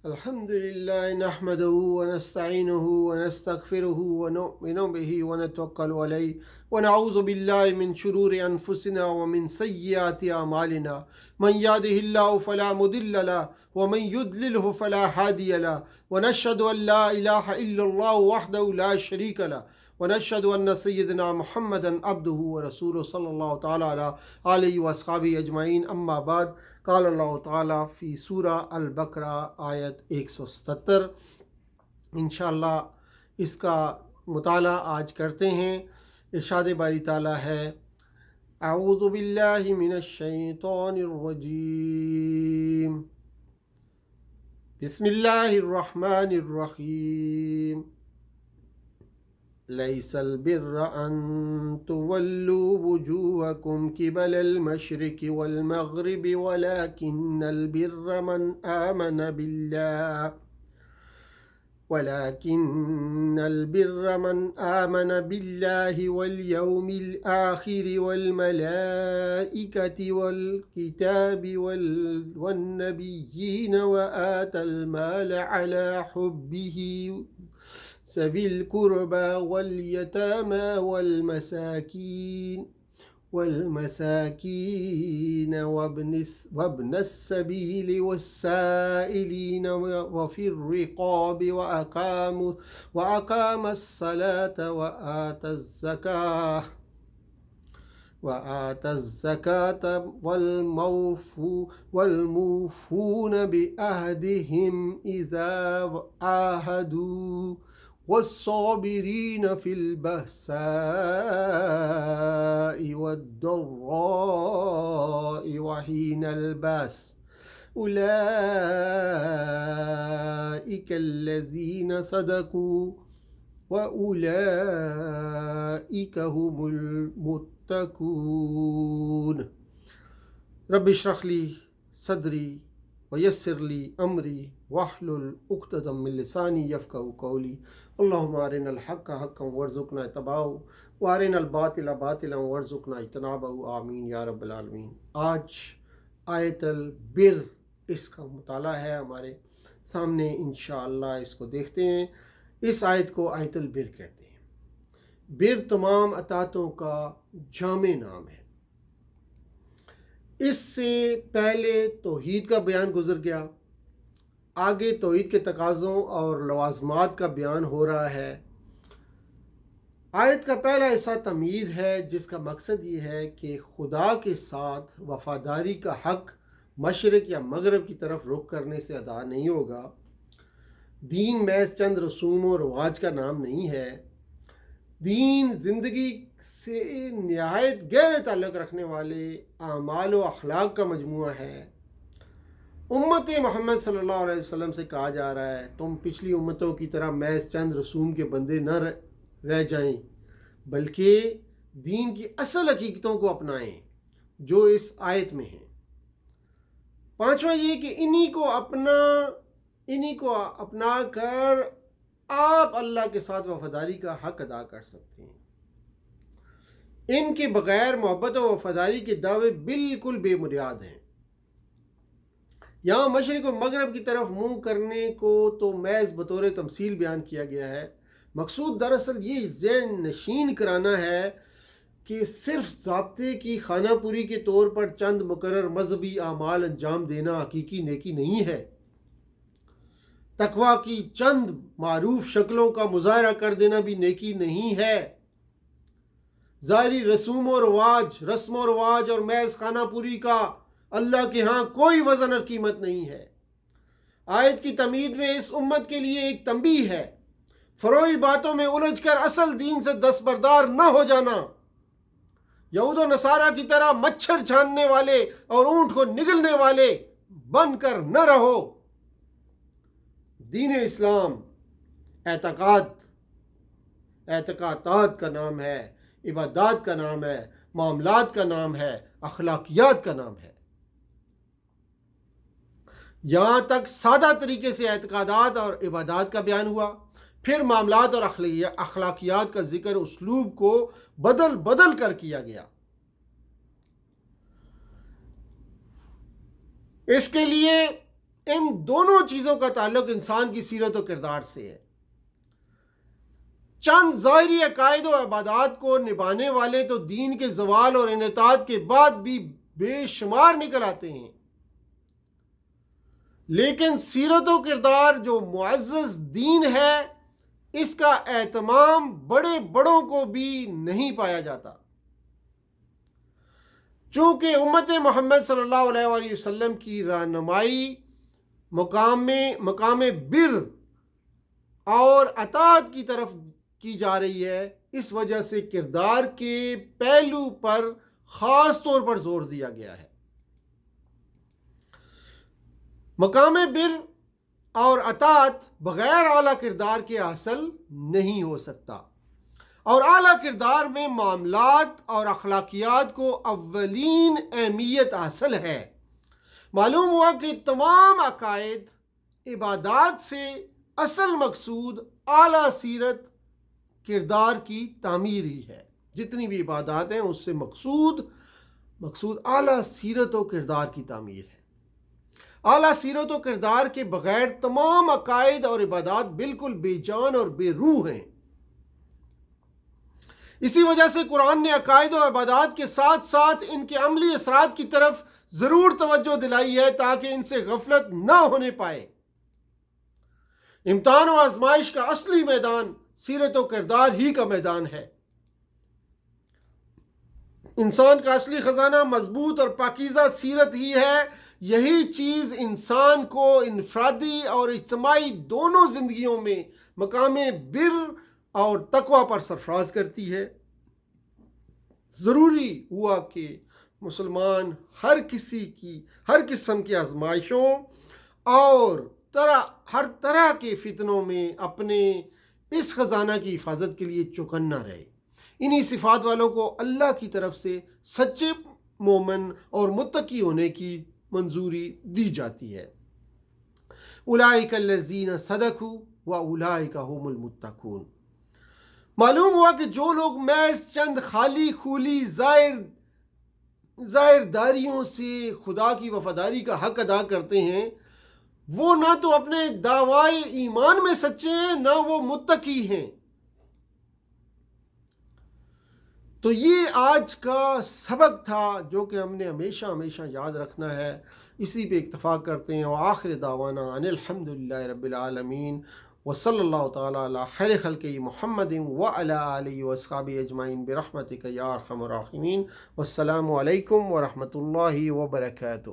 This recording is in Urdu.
الحمد لله نحمده ونستعينه ونستغفره ونؤمن به ونتوكل عليه ونعوذ بالله من شرور أنفسنا ومن سيئات أعمالنا من يهده الله فلا مضل له ومن يضلله فلا هادي له ونشهد أن لا إله إلا الله وحده لا شريك له ونشهد أن سيدنا محمدا عبده ورسوله صلى الله تعالى عليه وأصحابه أجمعين أما بعد قال اللہ تعالیٰ فی سورہ البقرہ آیت 177۔ انشاءاللہ اس کا مطالعہ آج کرتے ہیں۔ ارشاد باری تعالیٰ ہے، اعوذ باللہ من الشیطان الرجیم، بسم اللہ الرحمن الرحیم۔ ليس البر أن تولوا وجوهكم قبل المشرق والمغرب ولكن البر من آمن بالله واليوم الآخر والملائكة والكتاب والنبيين وآتى المال على حبه ذوي القربى واليتامى والمساكين وابن السبيل والسائلين وفي الرقاب وأقام الصلاة وآتى الزكاة والموفون بأهدهم إذا عاهدوا والصابرين في البأساء والضراء وحين البأس أولئك الذين صدقوا وأولئك هم المتقون۔ رب اشرح لي صدري ويسر لي أمري واحلل عقدة من لساني يفقهوا قولي اللهم أرنا الحق حقا وارزقنا اتباعه وأرنا الباطل باطلا وارزقنا اجتنابه آمین یا رب العالمین۔ آج آیت البر اس کا مطالعہ ہے ہمارے سامنے، انشاءاللہ اس کو دیکھتے ہیں۔ اس آیت کو آیت البر کہتے ہیں۔ بر تمام اطاعتوں کا جامع نام ہے۔ اس سے پہلے توحید کا بیان گزر گیا، آگے توحید کے تقاضوں اور لوازمات کا بیان ہو رہا ہے۔ آیت کا پہلا حصہ تمہید ہے، جس کا مقصد یہ ہے کہ خدا کے ساتھ وفاداری کا حق مشرق یا مغرب کی طرف رخ کرنے سے ادا نہیں ہوگا۔ دین محض چند رسوم و رواج کا نام نہیں ہے۔ دین زندگی سے نہایت گہرے تعلق رکھنے والے اعمال و اخلاق کا مجموعہ ہے۔ امت محمد صلی اللہ علیہ وسلم سے کہا جا رہا ہے، تم پچھلی امتوں کی طرح محض چند رسوم کے بندے نہ رہ جائیں، بلکہ دین کی اصل حقیقتوں کو اپنائیں جو اس آیت میں ہیں۔ پانچواں یہ کہ انہی کو اپنا کر آپ اللہ کے ساتھ وفاداری کا حق ادا کر سکتے ہیں۔ ان کے بغیر محبت و وفاداری کے دعوے بالکل بے بنیاد ہیں۔ یہاں مشرق و مغرب کی طرف منہ کرنے کو تو محض بطور تمثیل بیان کیا گیا ہے۔ مقصود دراصل یہ ذہن نشین کرانا ہے کہ صرف ضابطے کی خانہ پوری کے طور پر چند مقرر مذہبی اعمال انجام دینا حقیقی نیکی نہیں ہے۔ تقویٰ کی چند معروف شکلوں کا مظاہرہ کر دینا بھی نیکی نہیں ہے۔ ظاہری رسم و رواج اور محض خانہ پوری کا اللہ کے ہاں کوئی وزن اور قیمت نہیں ہے۔ آیت کی تمہید میں اس امت کے لیے ایک تنبیہ ہے، فروعی باتوں میں الجھ کر اصل دین سے دستبردار نہ ہو جانا۔ یہود و نصارہ کی طرح مچھر چھاننے والے اور اونٹ کو نگلنے والے بن کر نہ رہو۔ دین اسلام اعتقادات کا نام ہے، عبادات کا نام ہے، معاملات کا نام ہے، اخلاقیات کا نام ہے۔ یہاں تک سادہ طریقے سے اعتقادات اور عبادات کا بیان ہوا، پھر معاملات اور اخلاقیات کا ذکر اسلوب کو بدل کر کیا گیا۔ اس کے لیے ان دونوں چیزوں کا تعلق انسان کی سیرت و کردار سے ہے۔ چند ظاہری عقائد و عبادات کو نبھانے والے تو دین کے زوال اور انحطاط کے بعد بھی بے شمار نکل آتے ہیں، لیکن سیرت و کردار جو معزز دین ہے، اس کا اہتمام بڑے بڑوں کو بھی نہیں پایا جاتا۔ چونکہ امت محمد صلی اللہ علیہ وآلہ وسلم کی رہنمائی مقام بر اور اطاعت کی طرف کی جا رہی ہے، اس وجہ سے کردار کے پہلو پر خاص طور پر زور دیا گیا ہے۔ مقام بر اور اطاعت بغیر اعلیٰ کردار کے حاصل نہیں ہو سکتا، اور اعلیٰ کردار میں معاملات اور اخلاقیات کو اولین اہمیت حاصل ہے۔ معلوم ہوا کہ تمام عقائد عبادات سے اصل مقصود اعلیٰ سیرت کردار کی تعمیر ہی ہے۔ جتنی بھی عبادات ہیں اس سے مقصود اعلیٰ سیرت و کردار کی تعمیر ہے۔ اعلیٰ سیرت و کردار کے بغیر تمام عقائد اور عبادات بالکل بے جان اور بے روح ہیں۔ اسی وجہ سے قرآن نے عقائد و عبادات کے ساتھ ساتھ ان کے عملی اثرات کی طرف ضرور توجہ دلائی ہے تاکہ ان سے غفلت نہ ہونے پائے۔ امتحان و آزمائش کا اصلی میدان سیرت و کردار ہی کا میدان ہے۔ انسان کا اصلی خزانہ مضبوط اور پاکیزہ سیرت ہی ہے۔ یہی چیز انسان کو انفرادی اور اجتماعی دونوں زندگیوں میں مقام بر اور تقوی پر سرفراز کرتی ہے۔ ضروری ہوا کہ مسلمان ہر قسم کی آزمائشوں اور ہر طرح کے فتنوں میں اپنے اس خزانہ کی حفاظت کے لیے چوکنا رہے۔ انہی صفات والوں کو اللہ کی طرف سے سچے مومن اور متقی ہونے کی منظوری دی جاتی ہے۔ اولئک الذین صدقوا واولئک هم المتقون۔ معلوم ہوا کہ جو لوگ محض چند خالی خولی ظاہر داریوں سے خدا کی وفاداری کا حق ادا کرتے ہیں، وہ نہ تو اپنے دعوی ایمان میں سچے ہیں، نہ وہ متقی ہیں۔ تو یہ آج کا سبق تھا جو کہ ہم نے ہمیشہ یاد رکھنا ہے۔ اسی پہ اکتفا کرتے ہیں۔ وآخر دعوانا ان الحمدللہ رب العالمین، وصلی اللہ تعالی علی خیر خلقہ محمد وعلی آلہ واصحابہ اجمعین برحمتک یا ارحم الراحمین۔ والسلام علیکم ورحمۃ اللہ وبرکاتہ۔